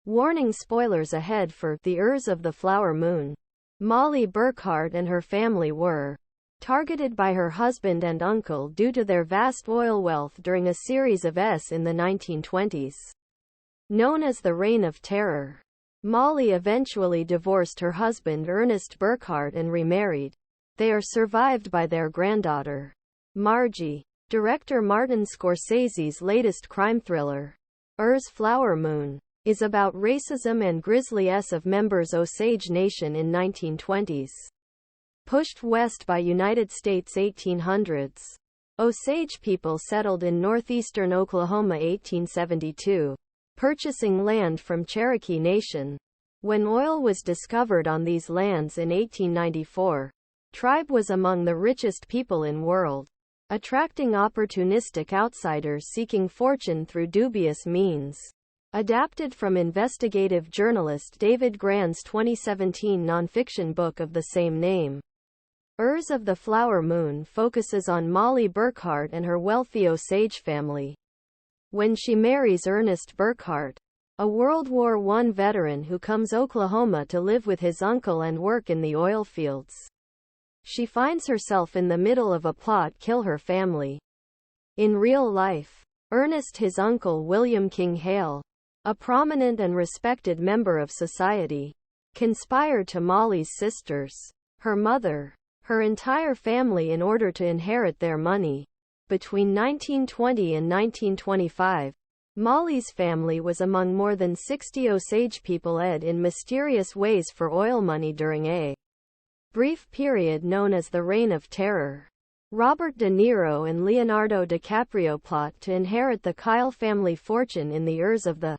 Warning: spoilers ahead for The Heirs of the Flower Moon. Mollie Burkhart and her family were targeted by her husband and uncle due to their vast oil wealth during a series of events in the 1920s, known as the Reign of Terror. Mollie eventually divorced her husband Ernest Burkhart and remarried. They are survived by their granddaughter, Margie. Director Martin Scorsese's latest crime thriller, Heirs Flower Moon, is about racism and grisly of members Osage Nation in 1920s. Pushed west by United States 1800s. Osage people settled in northeastern Oklahoma 1872, purchasing land from Cherokee Nation. When oil was discovered on these lands in 1894, tribe was among the richest people in world, attracting opportunistic outsiders seeking fortune through dubious means. Adapted from investigative journalist David Grann's 2017 nonfiction book of the same name. Heirs of the Flower Moon focuses on Mollie Burkhart and her wealthy Osage family. When she marries Ernest Burkhart, a World War I veteran who comes Oklahoma to live with his uncle and work in the oil fields, she finds herself in the middle of a plot to kill her family. In real life, Ernest, his uncle William King Hale, a prominent and respected member of society, conspired to Mollie's sisters, her mother, her entire family in order to inherit their money. Between 1920 and 1925, Mollie's family was among more than 60 Osage people led in mysterious ways for oil money during a brief period known as the Reign of Terror. Robert De Niro and Leonardo DiCaprio plot to inherit the Kyle family fortune in The Heirs of the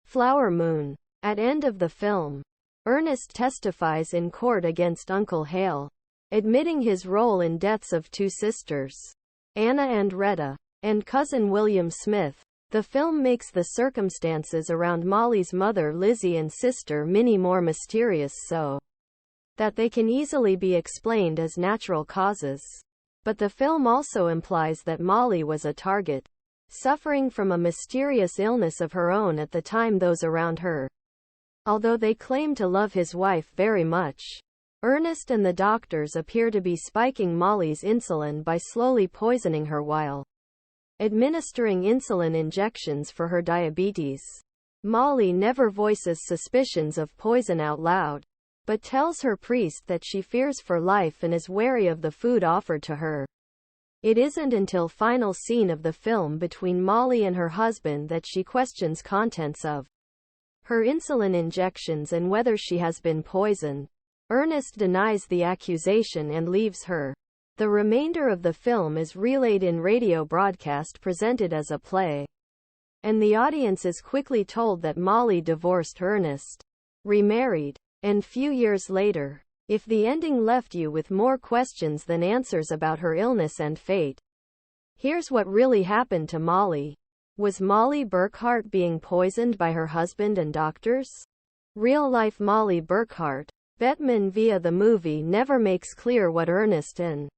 Flower Moon. At end of the film, Ernest testifies in court against Uncle Hale, admitting his role in deaths of two sisters, Anna and Reta, and cousin William Smith. The film makes the circumstances around Mollie's mother Lizzie and sister Minnie more mysterious so that they can easily be explained as natural causes. But the film also implies that Mollie was a target, suffering from a mysterious illness of her own at the time those around her. Although they claim to love his wife very much, Ernest and the doctors appear to be spiking Mollie's insulin by slowly poisoning her while administering insulin injections for her diabetes. Mollie never voices suspicions of poison out loud, but tells her priest that she fears for life and is wary of the food offered to her. It isn't until final scene of the film between Mollie and her husband that she questions contents of her insulin injections and whether she has been poisoned. Ernest denies the accusation and leaves her. The remainder of the film is relayed in radio broadcast presented as a play, and the audience is quickly told that Mollie divorced Ernest, remarried, and few years later. If the ending left you with more questions than answers about her illness and fate, here's what really happened to Mollie. Was Mollie Burkhart being poisoned by her husband and doctors? Real-life Mollie Burkhart. Bettmann via the movie never makes clear what Ernest and